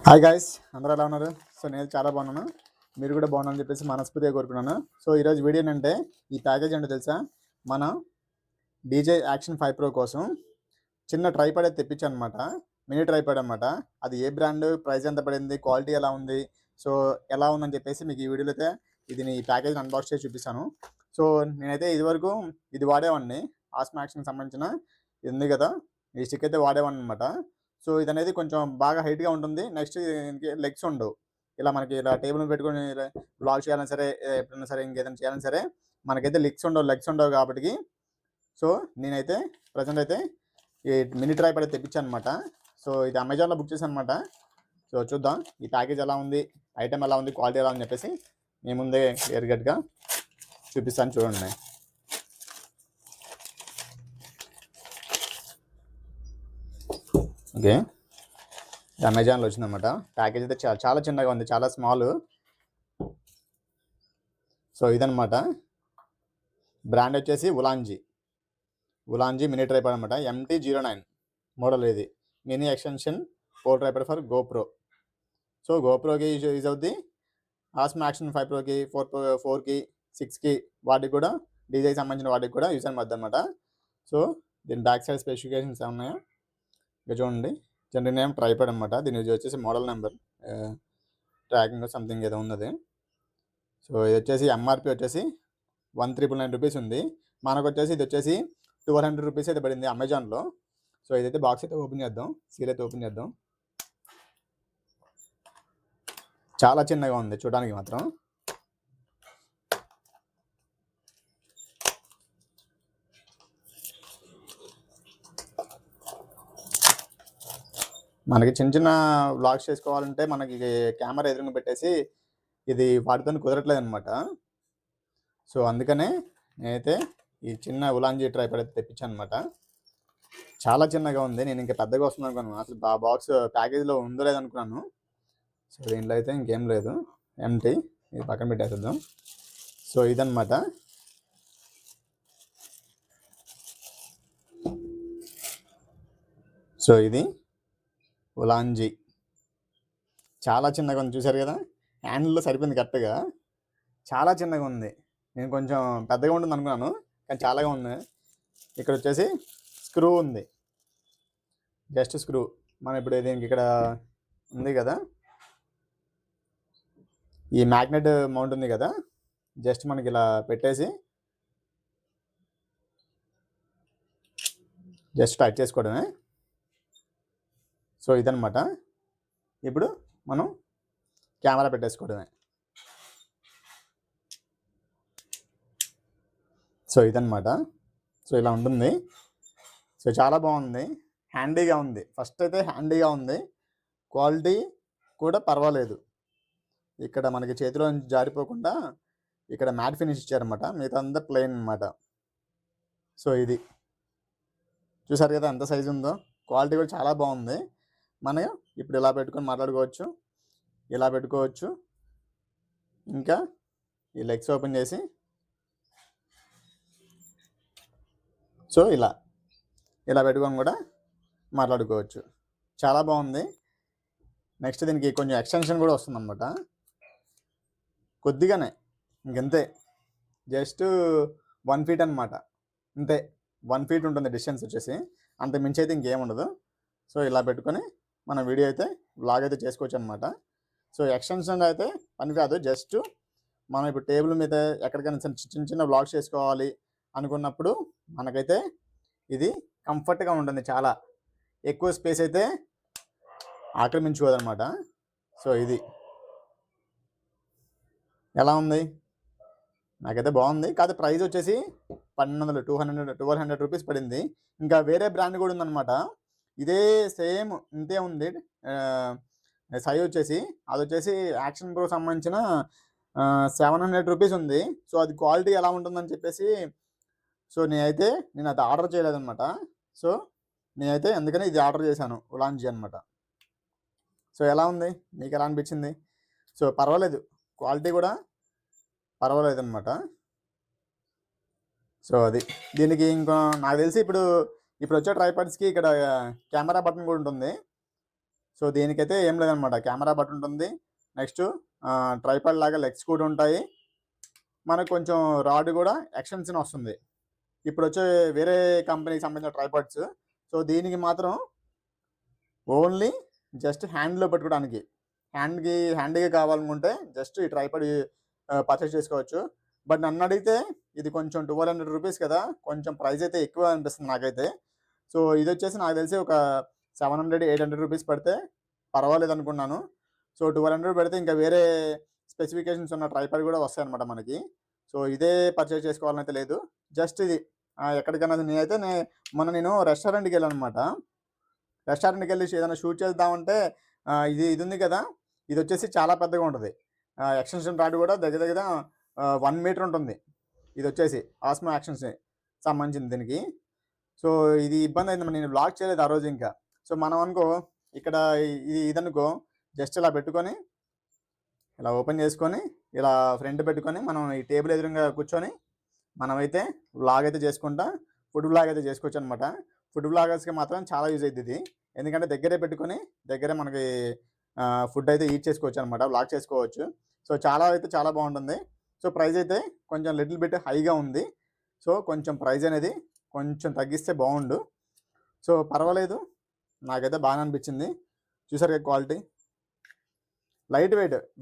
Hi guys, అందరూ ఎలా ఉన్నారు? సో నేను చాలా బాగున్నాను. మీరు కూడా బాగున్నారని చెప్పేసి మనస్ఫూర్తిగా కోరుకున్నాను. సో ఈరోజు వీడియో ఏంటంటే, ఈ ప్యాకేజ్ ఏంటో తెలుసా? మన డీజే యాక్షన్ 5 ప్రో కోసం చిన్న ట్రైపాడ్ అయితే తెప్పించాను అనమాట. మినీ ట్రైపాడ్ అనమాట. అది ఏ బ్రాండ్, ప్రైస్ ఎంత పడింది, క్వాలిటీ ఎలా ఉంది, సో ఎలా ఉందని చెప్పేసి మీకు ఈ వీడియోలో అయితే ఈ ప్యాకేజ్ అన్బాక్స్ చేసి చూపిస్తాను. సో నేనైతే ఇదివరకు ఇది వాడేవాడిని. ఆస్మా యాక్షన్కి సంబంధించిన ఇది ఉంది కదా, ఈ స్టిక్ అయితే వాడేవాడిని అనమాట. సో ఇదనేది కొంచెం బాగా హైట్గా ఉంటుంది. నెక్స్ట్ దీనికి లెగ్స్ ఉండవు. ఇలా మనకి ఇలా టేబుల్ పెట్టుకొని బ్లాగ్ చేయాలన్నా సరే, ఎప్పుడైనా సరే, ఇంకేదైనా చేయాలన్నా సరే మనకైతే లెగ్స్ ఉండవు కాబట్టి, సో నేనైతే ప్రజెంట్ అయితే ఈ మినీ ట్రైపాడ్ తెప్పించాను అనమాట. సో ఇది అమెజాన్లో బుక్ చేశాను అనమాట. సో చూద్దాం ఈ ప్యాకేజ్ ఎలా ఉంది, ఐటమ్ ఎలా ఉంది, క్వాలిటీ ఎలా ఉంది చెప్పేసి మీ ముందే క్లియర్ కట్గా చూపిస్తాను, చూడండి. ఓకే, అమెజాన్లో వచ్చిందన్నమాట. ప్యాకేజ్ అయితే చాలా చిన్నగా ఉంది, చాలా స్మాల్. సో ఇదనమాట. బ్రాండ్ వచ్చేసి ఉలాంజీ మినీ ట్రైపాడ్ అనమాట. MT09 మోడల్. ఇది mini extension pole tripod for GoPro. So గోప్రోకి యూజ్ అవుద్ది, ఆస్మా యాక్షన్ 5 ప్రోకి, 4కి, 6కి వాటికి కూడా, డీజేకి సంబంధించిన వాటికి కూడా యూజ్ అని అనమాట. సో దీని బ్యాక్ సైడ్ స్పెసిఫికేషన్స్ ఏమన్నాయో ఇక చూడండి. జనరల్ నేమ్ ట్రైపాడ్ అనమాట. దీని యూజ్ వచ్చేసి మోడల్ నెంబర్ ట్రాకింగ్ సంథింగ్ ఏదో ఉన్నది. సో ఇది వచ్చేసి ఎంఆర్పి వచ్చేసి 1999 రూపీస్ ఉంది. మనకు వచ్చేసి ఇది వచ్చేసి 1200 రూపీస్ అయితే పడింది అమెజాన్లో. సో ఇదైతే బాక్స్ అయితే ఓపెన్ చేద్దాం, సీల్ అయితే ఓపెన్ చేద్దాం. చాలా చిన్నగా ఉంది చూడడానికి మాత్రం. మనకి చిన్న చిన్న వ్లాగ్స్ చేసుకోవాలంటే మనకి కెమెరా ఎదురుగా పెట్టేసి ఇది వాటితో కుదరట్లేదు అనమాట. సో అందుకనే నేనైతే ఈ చిన్న ఉలాంజీ ట్రైపాడ్ అయితే తెప్పించాను అనమాట. చాలా చిన్నగా ఉంది. నేను ఇంకా పెద్దగా వస్తుంది అనుకున్నాను. అసలు బాక్స్ ప్యాకేజ్లో ఉందో లేదనుకున్నాను. సో దీంట్లో అయితే ఇంకేం లేదు, ఎంటీ. ఇది పక్కన పెట్టేద్దాం. సో ఇదన్నమాట. సో ఇది ఉలాంజీ. చాలా చిన్నగా ఉంది, చూసారు కదా. హ్యాండిల్లో సరిపోయింది కరెక్ట్గా. చాలా చిన్నగా ఉంది. నేను కొంచెం పెద్దగా ఉంటుంది అనుకున్నాను, కానీ చాలాగా ఉంది. ఇక్కడ వచ్చేసి స్క్రూ ఉంది, జస్ట్ స్క్రూ. మనం ఇప్పుడు దీనికి ఇక్కడ ఉంది కదా, ఈ మ్యాగ్నెట్ మౌంట్ ఉంది కదా, జస్ట్ మనకి ఇలా పెట్టేసి జస్ట్ టచ్ చేసుకోవడమే. సో ఇదనమాట. ఇప్పుడు మనం కెమెరా పెట్టేసుకోవడమే. సో ఇదనమాట. సో ఇలా ఉంటుంది. సో చాలా బాగుంది, హ్యాండీగా ఉంది. ఫస్ట్ అయితే హ్యాండీగా ఉంది, క్వాలిటీ కూడా పర్వాలేదు. ఇక్కడ మనకి చేతిలో జారిపోకుండా ఇక్కడ మ్యాట్ ఫినిష్ ఇచ్చారనమాట, మిగతా అంతా ప్లెయిన్ అనమాట. సో ఇది చూసారు కదా ఎంత సైజు ఉందో. క్వాలిటీ కూడా చాలా బాగుంది. మనం ఇప్పుడు ఇలా పెట్టుకొని మాట్లాడుకోవచ్చు, ఇలా పెట్టుకోవచ్చు. ఇంకా ఈ లెగ్స్ ఓపెన్ చేసి సో ఇలా పెట్టుకొని కూడా మాట్లాడుకోవచ్చు. చాలా బాగుంది. నెక్స్ట్ దీనికి కొంచెం ఎక్స్టెన్షన్ కూడా వస్తుంది అనమాట, కొద్దిగానే, ఇంకంతే. జస్ట్ 1 ఫీట్ అనమాట, అంతే. 1 ఫీట్ ఉంటుంది డిస్టెన్స్ వచ్చేసి, అంత మించి అయితే ఇంకేం ఉండదు. సో ఇలా పెట్టుకొని మన వీడియో అయితే వ్లాగ్ అయితే చేసుకోవచ్చు అనమాట. సో ఎక్స్టెన్షన్ అయితే పని కాదు, జస్ట్ మనం ఇప్పుడు టేబుల్ మీద ఎక్కడికైనా చిన్న చిన్న వ్లాగ్స్ చేసుకోవాలి అనుకున్నప్పుడు మనకైతే ఇది కంఫర్ట్గా ఉంటుంది. చాలా ఎక్కువ స్పేస్ అయితే ఆక్రమించుకోదనమాట. సో ఇది ఎలా ఉంది? నాకైతే బాగుంది. కాదు ప్రైస్ వచ్చేసి 1200 రూపీస్ పడింది. ఇంకా వేరే బ్రాండ్ కూడా ఉందన్నమాట, ఇదే సేమ్ ఇంతే ఉంది. సైజ్ వచ్చేసి అది వచ్చేసి యాక్షన్ ప్రో సంబంధించిన 700 రూపీస్ ఉంది. సో అది క్వాలిటీ ఎలా ఉంటుందని చెప్పేసి సో నేను అది ఆర్డర్ చేయలేదన్నమాట. సో నేనైతే అందుకని ఇది ఆర్డర్ చేశాను, ఉలాంజీ అనమాట. సో ఎలా ఉంది, మీకు ఎలా అనిపించింది? సో పర్వాలేదు, క్వాలిటీ కూడా పర్వాలేదు అనమాట. సో అది దీనికి ఇంకో నాకు తెలిసి ఇప్పుడు వచ్చే ట్రైపాడ్స్కి ఇక్కడ కెమెరా బటన్ కూడా ఉంటుంది. సో దీనికైతే ఏం లేదనమాట, కెమెరా బట్ ఉంటుంది. నెక్స్ట్ ట్రైపాడ్ లాగా లెగ్స్ కూడా ఉంటాయి. మనకు కొంచెం రాడ్ కూడా ఎక్స్టెన్షన్ వస్తుంది. ఇప్పుడు వచ్చే వేరే కంపెనీకి సంబంధించిన ట్రైపాడ్స్, సో దీనికి మాత్రం ఓన్లీ జస్ట్ హ్యాండ్లో పెట్టుకోవడానికి, హ్యాండీగా కావాలనుకుంటే జస్ట్ ఈ ట్రైపాడ్ పర్చేస్ చేసుకోవచ్చు. బట్ నన్ను అడిగితే ఇది కొంచెం 1200 రూపీస్ కదా, కొంచెం ప్రైస్ అయితే ఎక్కువ అనిపిస్తుంది నాకైతే. సో ఇది వచ్చేసి నాకు తెలిసి ఒక 700-800 రూపీస్ పడితే పర్వాలేదు అనుకున్నాను. సో 1200 పెడితే ఇంకా వేరే స్పెసిఫికేషన్స్ ఉన్న ట్రైపాడ్ కూడా వస్తాయన్నమాట మనకి. సో ఇదే పర్చేస్ చేసుకోవాలనైతే లేదు, జస్ట్ ఇది ఎక్కడికైనా మొన్న నేను రెస్టారెంట్కి వెళ్ళాను అనమాట. రెస్టారెంట్కి వెళ్ళి ఏదైనా షూట్ చేద్దామంటే ఇది ఉంది కదా, ఇది వచ్చేసి చాలా పెద్దగా ఉంటుంది. ఎక్స్టెన్షన్ రాడ్ కూడా దగ్గర దగ్గర 1 మీటర్ ఉంటుంది. ఇది వచ్చేసి ఆస్మో యాక్షన్స్ సంబంధించింది దీనికి. సో ఇది ఇబ్బంది అయింది, నేను బ్లాక్ చేయలేదు ఆ రోజు ఇంకా. సో మనం అనుకో ఇక్కడ ఇదనుకో జస్ట్ ఇలా పెట్టుకొని, ఇలా ఓపెన్ చేసుకొని, ఇలా ఫ్రంట్ పెట్టుకొని, మనం ఈ టేబుల్ ఎదురుగా కూర్చొని మనమైతే వ్లాగ్ అయితే చేసుకుంటా ఫుడ్ వ్లాగ్ అయితే చేసుకోవచ్చు అనమాట. ఫుడ్ వ్లాగర్స్కి మాత్రం చాలా యూజ్ అవుతుంది ఇది, ఎందుకంటే దగ్గరే పెట్టుకొని దగ్గరే మనకి ఫుడ్ అయితే ఈట్ చేసుకోవచ్చు అనమాట, వ్లాగ్ చేసుకోవచ్చు. సో చాలా బాగుంటుంది. సో ప్రైస్ అయితే కొంచెం లిటిల్ బిట్ హైగా ఉంది. సో కొంచెం ప్రైస్ అనేది కొంచెం తగ్గిస్తే బాగుండు. సో పర్వాలేదు, నాకైతే బాగా అనిపించింది. చూసారు క్వాలిటీ, లైట్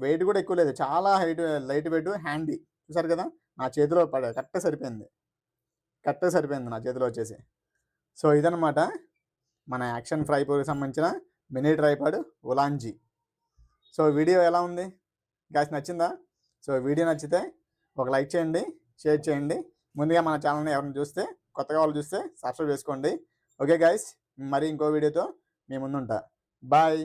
వెయిట్ కూడా ఎక్కువ లేదు, చాలా లైట్ వెయిట్, హ్యాండీ. చూసారు కదా, నా చేతిలో కరెక్ట్గా సరిపోయింది నా చేతిలో వచ్చేసి. సో ఇదనమాట మన యాక్షన్ 5 ప్రోకి సంబంధించిన మినీ ట్రైపాడ్ ఉలాంజీ. సో వీడియో ఎలా ఉంది గాయ్స్, నచ్చిందా? సో వీడియో నచ్చితే ఒక లైక్ చేయండి, షేర్ చేయండి. ముందుగా మన ఛానల్ని ఎవరైనా చూస్తే, కొత్తగా వాళ్ళు చూస్తే సబ్స్క్రైబ్ చేసుకోండి. ఓకే గాయ్స్, మరి ఇంకో వీడియోతో మీ ముందుంటా. బాయ్.